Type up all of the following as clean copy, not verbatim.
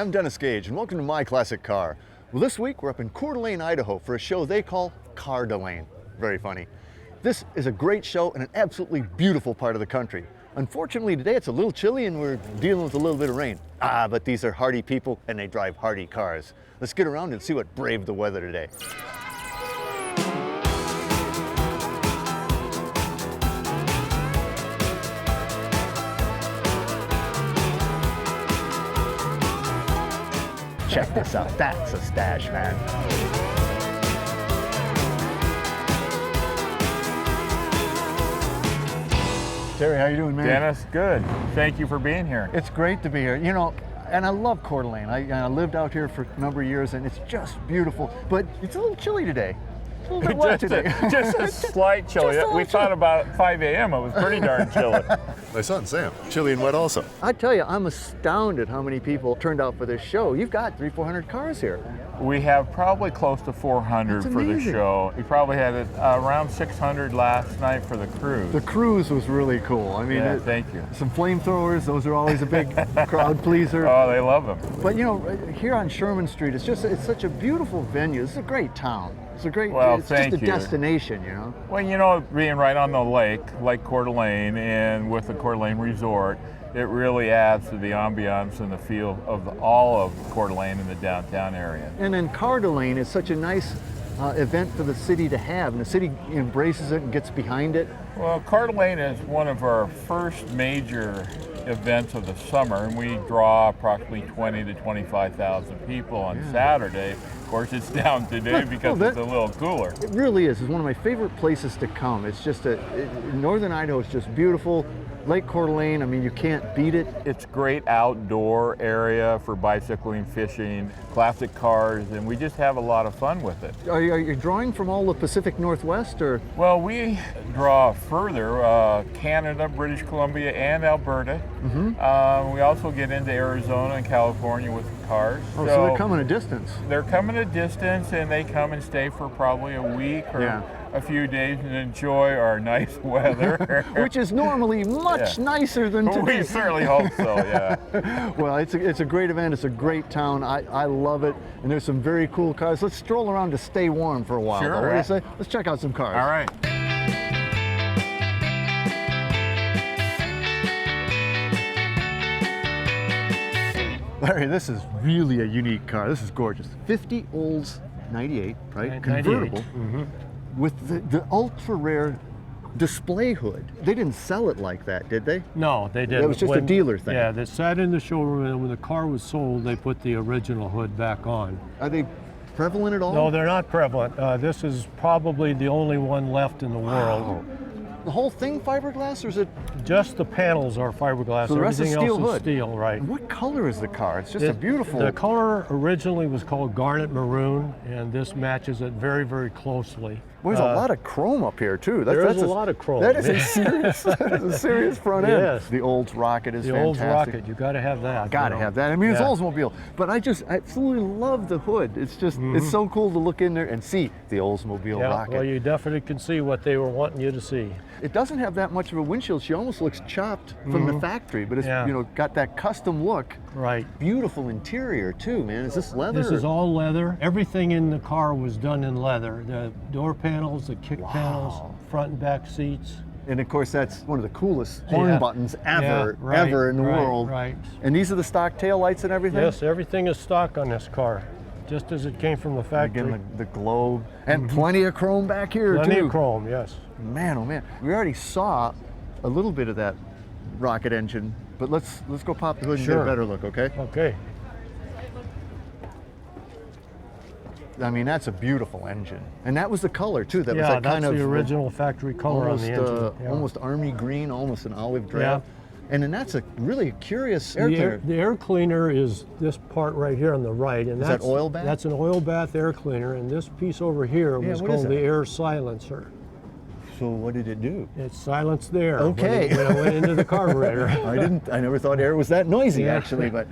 I'm Dennis Gage, and welcome to My Classic Car. Well, this week we're up in Coeur, Idaho for a show they call Car Delane. Very funny. This is a great show in an absolutely beautiful part of the country. Unfortunately, today it's a little chilly and we're dealing with a little bit of rain. But these are hardy people and they drive hardy cars. Let's get around and see what braved the weather today. Check this out, that's a stash, man. Terry, how you doing, man? Dennis, good. Thank you for being here. It's great to be here. You know, and I love Coeur d'Alene. I lived out here for a number of years and it's just beautiful, but it's a little chilly today. A little bit wet today. Just a slight chilly. We thought about 5 a.m. It was pretty darn chilly. My son, Sam, chilly and wet also. I tell you, I'm astounded how many people turned out for this show. You've got 300-400 cars here. We have probably close to 400 for the show. We probably had around 600 last night for the cruise. The cruise was really cool. I mean, yeah, thank you. Some flamethrowers, those are always a big crowd pleaser. Oh, they love them. But you know, here on Sherman Street, it's such a beautiful venue. It's a great town. It's a great, it's just a destination, you know? Well, you know, being right on the lake, Lake Coeur d'Alene, and with the Coeur d'Alene Resort, it really adds to the ambiance and the feel of all of Coeur d'Alene in the downtown area. And then Coeur d'Alene is such a nice event for the city to have, and the city embraces it and gets behind it. Well, Coeur d'Alene is one of our first major events of the summer, and we draw approximately 20 to 25,000 people on Saturday. Of course, it's down today because it's a little cooler. It really is. It's one of my favorite places to come. It's just northern Idaho is just beautiful. Lake Coeur d'Alene, I mean, you can't beat it. It's great outdoor area for bicycling, fishing, classic cars, and we just have a lot of fun with it. Are you drawing from all the Pacific Northwest, or? Well, we draw further, Canada, British Columbia, and Alberta. Mm-hmm. We also get into Arizona and California with the cars. Oh, so they're coming a distance. They're coming a distance, and they come and stay for probably a week or a few days and enjoy our nice weather. Which is normally much nicer than today. We certainly hope so, yeah. Well, it's a great event. It's a great town. I love it. And there's some very cool cars. Let's stroll around to stay warm for a while. Sure. What do you say? Let's check out some cars. All right. Larry, this is really a unique car. This is gorgeous. 50 Olds 98, right? Convertible. Mm-hmm. With the ultra rare display hood. They didn't sell it like that, did they? No, they didn't. It was just a dealer thing. Yeah, they sat in the showroom, and when the car was sold, they put the original hood back on. Are they prevalent at all? No, they're not prevalent. This is probably the only one left in the world. Wow. The whole thing fiberglass, or is it? Just the panels are fiberglass. So the rest Everything is steel else hood. is steel, right? And what color is the car? It's just a beautiful. The color originally was called garnet maroon, and this matches it very, very closely. Well, there's a lot of chrome up here too. There's a lot of chrome. That is a serious front end. Yes. The Olds Rocket is the fantastic. Olds Rocket, you got to have that. Got to have that. I mean, it's Oldsmobile, but I absolutely love the hood. It's just, it's so cool to look in there and see the Oldsmobile Rocket. Well, you definitely can see what they were wanting you to see. It doesn't have that much of a windshield. She almost looks chopped from the factory, but it's got that custom look. Right. Beautiful interior too, man. Is this leather? This is all leather. Everything in the car was done in leather. The door panels, the kick panels, front and back seats. And of course, that's one of the coolest horn buttons ever in the world. Right. And these are the stock tail lights and everything? Yes, everything is stock on this car, just as it came from the factory. Again, the globe. And plenty of chrome back here too. Plenty of chrome, yes. Man, oh man. We already saw a little bit of that rocket engine, but let's go pop the hood and get a better look, okay? Okay. I mean, that's a beautiful engine. And that was the color too. That was that kind of the original factory color almost, on the engine. Almost army green, almost an olive drab. And then that's a really curious air cleaner. The air cleaner is this part right here on the right. And is that oil bath? That's an oil bath air cleaner. And this piece over here was called the air silencer. So what did it do? It silenced the air when it went into the carburetor. I never thought air was that noisy actually, but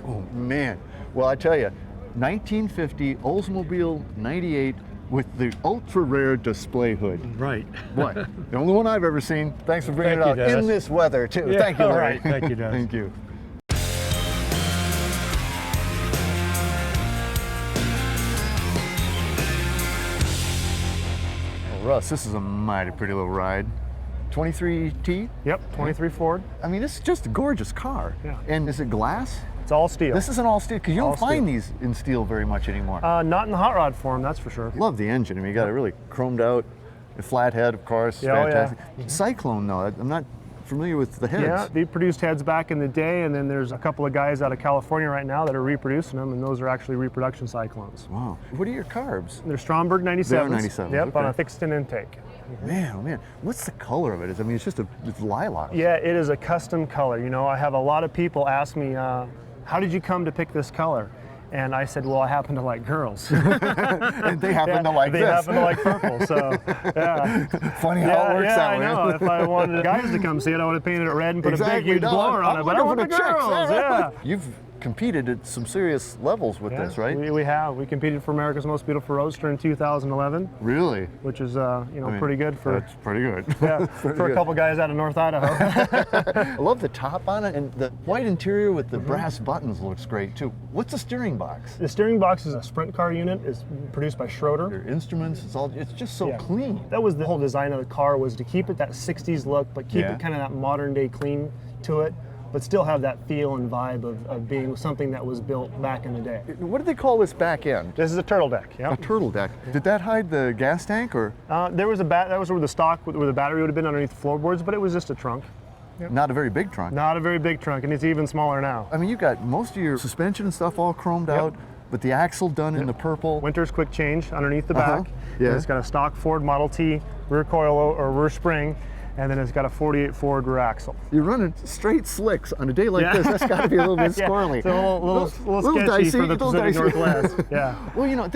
oh man. Well, I tell you, 1950 Oldsmobile 98 with the ultra rare display hood. Right. What? The only one I've ever seen. Thanks for bringing it out Dennis. in this weather too. Yeah, Thank you, Larry. All right. Thank you, Dennis. Thank you. Russ, this is a mighty pretty little ride. 23T? Yep, 23 Ford. I mean, this is just a gorgeous car. Yeah. And is it glass? It's all steel. This isn't all steel, because you All don't find steel. these in steel very much anymore. Not in the hot rod form, that's for sure. Love the engine. I mean, you got a really chromed out, a flat head, of course. Yeah, oh, yeah. Fantastic. Cyclone, though, I'm not familiar with the heads. Yeah, they produced heads back in the day, and then there's a couple of guys out of California right now that are reproducing them, and those are actually reproduction Cyclones. Wow. What are your carbs? They're Stromberg 97s. They are 97s, Yep, okay. on a thick stint intake. Man, oh man, what's the color of it? I mean, it's just it's lilac. Yeah, it is a custom color. You know, I have a lot of people ask me, how did you come to pick this color? And I said, well, I happen to like girls. And they happen to like they this. happen to like purple, so yeah. Funny how it works yeah, that I way. know. If I wanted guys to come see it, I would have painted it red and put a big, huge no, blower on I'm it. But I looking want the for chicks. girls, yeah. You've competed at some serious levels with Yeah, this, right? We have. We competed for America's Most Beautiful Roadster in 2011, Really? which is I mean, pretty good for That's pretty good. yeah, Pretty for a good. couple guys out of North Idaho. I love the top on it, and the white interior with the brass buttons looks great too. What's the steering box? The steering box is a sprint car unit. It's produced by Schroeder. Your instruments, it's just so Yeah. clean. That was the whole design of the car, was to keep it that 60s look, but keep Yeah. it kind of that modern day clean to it, but still have that feel and vibe of being something that was built back in the day. What do they call this back end? This is a turtle deck, yeah. A turtle deck. Did that hide the gas tank, or There was that was where the stock, where the battery would have been underneath the floorboards, but it was just a trunk. not a very big trunk? Not a very big trunk, and it's even smaller now. I mean, you've got most of your suspension and stuff all chromed out, but the axle done in the purple. Winter's quick change underneath the back. Yeah. And it's got a stock Ford Model T rear coil or rear spring, and then it's got a 48 Ford rear axle. You're running straight slicks on a day like Yeah. this. That's got to be a little bit Yeah, squirrely. it's a little sketchy dicey, for the little Pacific dicey. Northwest. Yeah. Well, you know,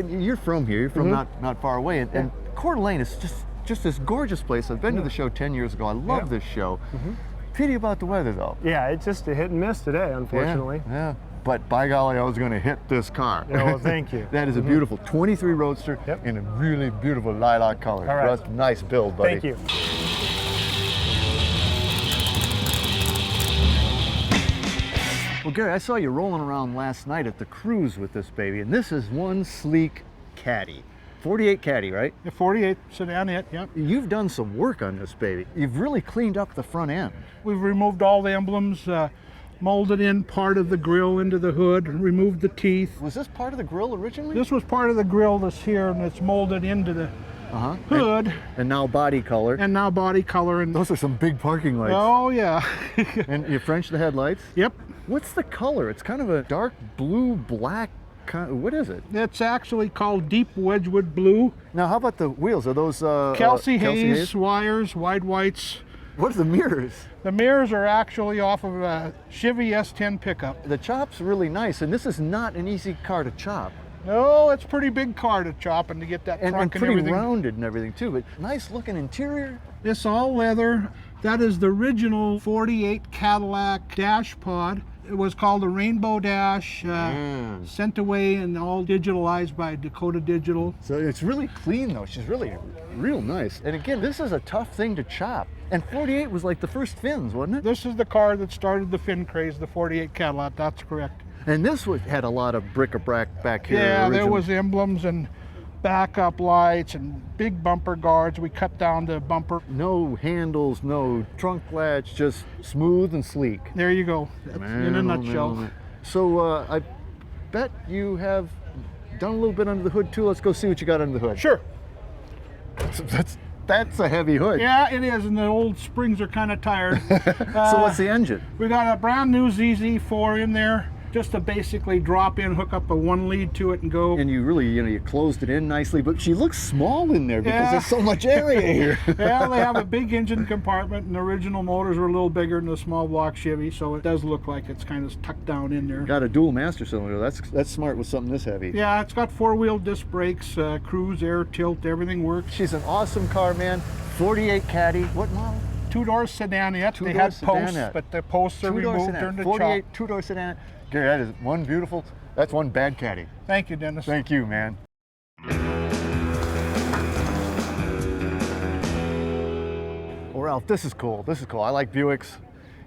you're from here. You're from not far away, and Coeur d'Alene is just this gorgeous place. I've been to the show 10 years ago. I love this show. Pity about the weather, though. Yeah, it's just a hit and miss today, unfortunately. Yeah. But by golly, I was going to hit this car. Yeah, well, thank you. That is a beautiful 23 Roadster in a really beautiful lilac color. All right. Russ, nice build, buddy. Thank you. Well, Gary, I saw you rolling around last night at the cruise with this baby, and this is one sleek Caddy. 48 Caddy, right? The 48 Sedan, yep. You've done some work on this baby. You've really cleaned up the front end. We've removed all the emblems, molded in part of the grille into the hood, removed the teeth. Was this part of the grill originally? This was part of the grille that's here, and it's molded into the hood, And now body color. and now body color. And Those are some big parking lights. oh yeah, And you French the headlights? yep. What's the color? It's kind of a dark blue, black, what is it? It's actually called Deep Wedgwood Blue. Now, how about the wheels? Are those Kelsey Hayes wires, wide whites. What are the mirrors? The mirrors are actually off of a Chevy S10 pickup. The chop's really nice, and this is not an easy car to chop. No, it's a pretty big car to chop and to get that And trunk and pretty everything. rounded and everything too, but nice looking interior. This all leather. That is the original 48 Cadillac dash pod. It was called the Rainbow Dash, sent away and all digitalized by Dakota Digital. So it's really clean though. She's really real nice. And again, this is a tough thing to chop. And 48 was like the first fins, wasn't it? This is the car that started the fin craze, the 48 Cadillac, that's correct. And this had a lot of bric-a-brac back here. Yeah, there originally. was emblems and backup lights and big bumper guards. We cut down the bumper. No handles, no trunk latch, just smooth and sleek. There you go. That's in a nutshell. So I bet you have done a little bit under the hood too. Let's go see what you got under the hood. Sure. That's a heavy hood. Yeah, it is, and the old springs are kind of tired. So what's the engine? We got a brand new ZZ4 in there, just to basically drop in, hook up a one lead to it and go. And you really, you closed it in nicely, but she looks small in there because Yeah. there's so much area here. Yeah, they have a big engine compartment, and the original motors were a little bigger than the small block Chevy, so it does look like it's kind of tucked down in there. Got a dual master cylinder. That's smart with something this heavy. Yeah, it's got four-wheel disc brakes, cruise, air, tilt, everything works. She's an awesome car, man. 48 Caddy. What model? Two-door sedanette. They Two-door had posts, sedanette. but the posts are Two-door removed sedan. during the 48 chop. two-door sedan. Gary, that is one beautiful. That's one bad Caddy. Thank you, Dennis. Thank you, man. Well, Ralph, this is cool. This is cool. I like Buicks.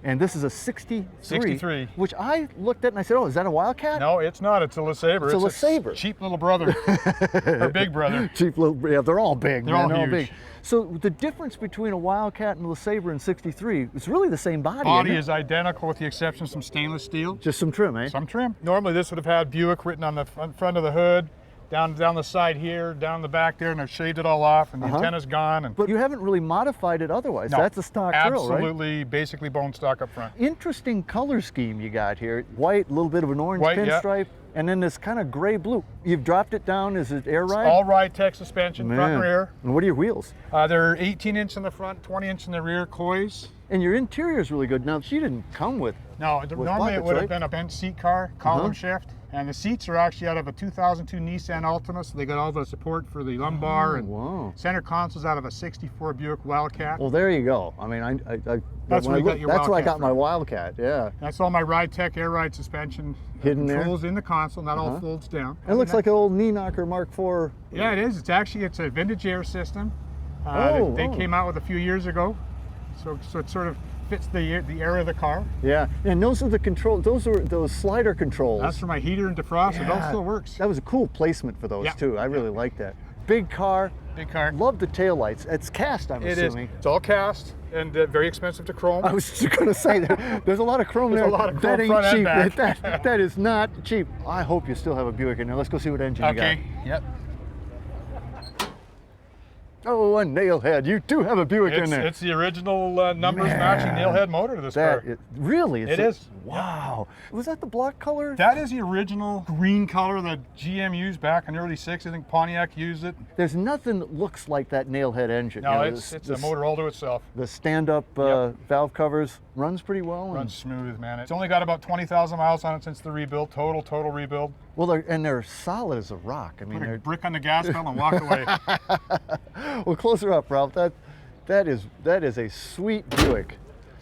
And this is a 63. 63. Which I looked at and I said, oh, is that a Wildcat? No, it's not. It's a LeSabre. It's a LeSabre. Cheap little brother. Or big brother. Cheap little, yeah, they're all big, They're man. all They're all huge. big. So the difference between a Wildcat and a LeSabre in 63 is really the same body. Body isn't it? is identical with the exception of some stainless steel. Just some trim, eh? Some trim. Normally this would have had Buick written on the front of the hood, down the side here, down the back there, and I've shaved it all off, and the antenna's gone. And But you haven't really modified it otherwise. no, That's a stock grill, right? absolutely, basically bone stock up front. Interesting color scheme you got here. White, a little bit of an orange White, yeah. pinstripe, and then this kind of gray blue. You've dropped it down. Is it air ride? All ride tech suspension, front and rear. And what are your wheels? They're 18-inch in the front, 20-inch in the rear, Coeurs. And your interior is really good. Now, she didn't come with. No, normally it buckets, would right? have been a bench seat car, column shift. And the seats are actually out of a 2002 Nissan Altima, so they got all the support for the lumbar, and wow. center console's out of a 64 Buick Wildcat. Well, there you go. I mean, That's when where I you got your that's where I Wildcat got my from. Wildcat. Yeah. That's all my ride tech air ride suspension Hidden there? controls in the console. That all folds down. It looks like an old knee knocker Mark IV. Yeah, it is. It's a vintage air system. They came out with a few years ago, so it sort of fits the air of the car. Yeah, and those are the control. Those slider controls. That's for my heater and defroster. Yeah. That still works. That was a cool placement for those Yeah. too. I really like that. Big car. Big car. Love the taillights. It's cast, I'm It is. assuming. It's all cast and very expensive to chrome. I was just going to say that there's a lot of chrome There's there. a lot of that chrome ain't front and cheap. back. That is not cheap. I hope you still have a Buick in there. Let's go see what engine you got. Okay. Yep. Oh, a nailhead. You do have a Buick in there. It's the original numbers matching nailhead motor to this car. Really? It is. Wow. Was that the block color? That is the original green color that GM used back in the early 60s. I think Pontiac used it. There's nothing that looks like that nailhead engine. No, You know, it's a motor all to itself. The stand-up valve covers runs pretty well. Runs smooth, man. It's only got about 20,000 miles on it since the rebuild. Total rebuild. Well, they're solid as a rock. I mean, Put a they're brick on the gas pedal and walk away. well, close her up, Ralph. That is a sweet Buick.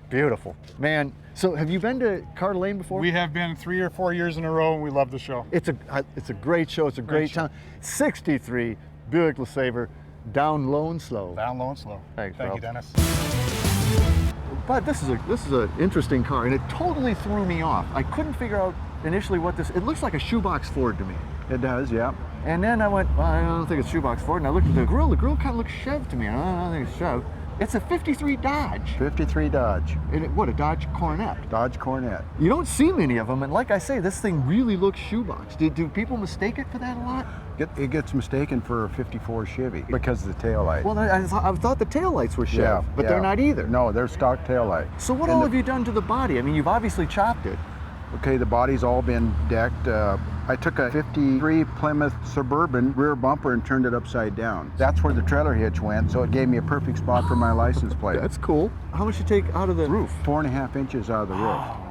Beautiful, man. So, have you been to Coeur d'Alene before? We have been 3 or 4 years in a row, and we love the show. It's a great show. It's a great town. 63 Buick LeSabre, down low and slow. Down low and slow. Thanks, Thank Ralph. you, Dennis. But this is an interesting car, and it totally threw me off. I couldn't figure out initially what this. It looks like a shoebox Ford to me. It does, yeah. And then I went, well, I don't think it's shoebox Ford. And I looked at the grill. The grill kind of looks Chev to me. I don't think it's Chev. It's a 53 Dodge. 53 Dodge. And what, a Dodge Coronet? Dodge Coronet. You don't see many of them, and like I say, this thing really looks shoebox. Do people mistake it for that a lot? It gets mistaken for a 54 Chevy because of the taillight. Well, I thought the taillights were Chev, yeah, but they're not either. No, they're stock taillight. So what all have you done to the body? I mean, you've obviously chopped it. Okay, the body's all been decked. I took a 53 Plymouth Suburban rear bumper and turned it upside down. That's where the trailer hitch went, so it gave me a perfect spot for my license plate. That's cool. How much you take out of the roof? 4.5 inches out of the roof.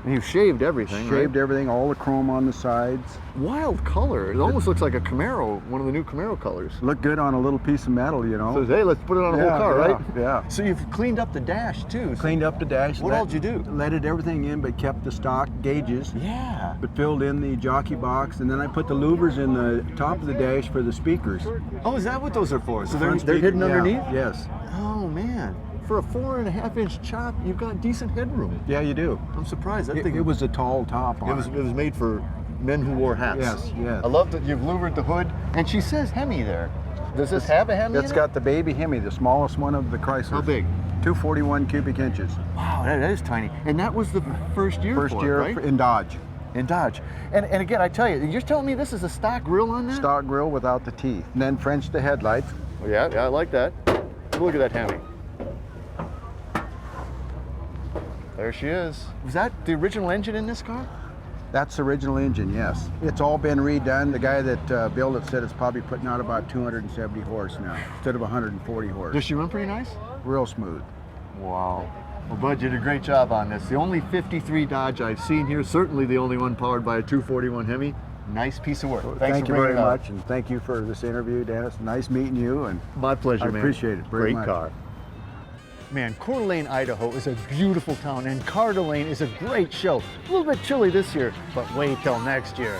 And you shaved everything, Shaved right? everything, all the chrome on the sides. Wild color. It almost looks like a Camaro, one of the new Camaro colors. Looked good on a little piece of metal, you know. So, hey, let's put it on a whole car, right? Yeah. So you've cleaned up the dash, too. So Cleaned up the dash. What all did you do? Leaded everything in, but kept the stock gauges. Yeah. But filled in the jockey box, and then I put the louvers in the top of the dash for the speakers. Oh, is that what those are for? So Front they're hidden speaker, yeah, underneath? Yes. Oh, man. For a 4.5-inch chop, you've got decent headroom. Yeah, you do. I'm surprised. That thing It was a tall top on it was made for men who wore hats. Yes, yes. I love that you've louvered the hood, and she says Hemi there. Does this have a Hemi? It's got the baby Hemi, the smallest one of the Chrysler. How big? 241 cubic inches. Wow, that is tiny. And that was the first year First for year it, right? in Dodge. In Dodge. And again, I tell you, you're telling me this is a stock grill on that? Stock grill without the teeth. And then French the headlights. Oh, yeah, I like that. Look at that Hemi. There she is. Was that the original engine in this car? That's the original engine, yes. It's all been redone. The guy that built it said it's probably putting out about 270 horse now, instead of 140 horse. Does she run pretty nice? Real smooth. Wow. Well, Bud, you did a great job on this. The only 53 Dodge I've seen here, certainly the only one powered by a 241 Hemi. Nice piece of work. Thanks Thank for you bringing very it up. much, and thank you for this interview, Dennis. Nice meeting you, and My pleasure, I man. appreciate it very Great much. car. Man, Coeur d'Alene, Idaho is a beautiful town, and Coeur d'Alene is a great show. A little bit chilly this year, but wait till next year.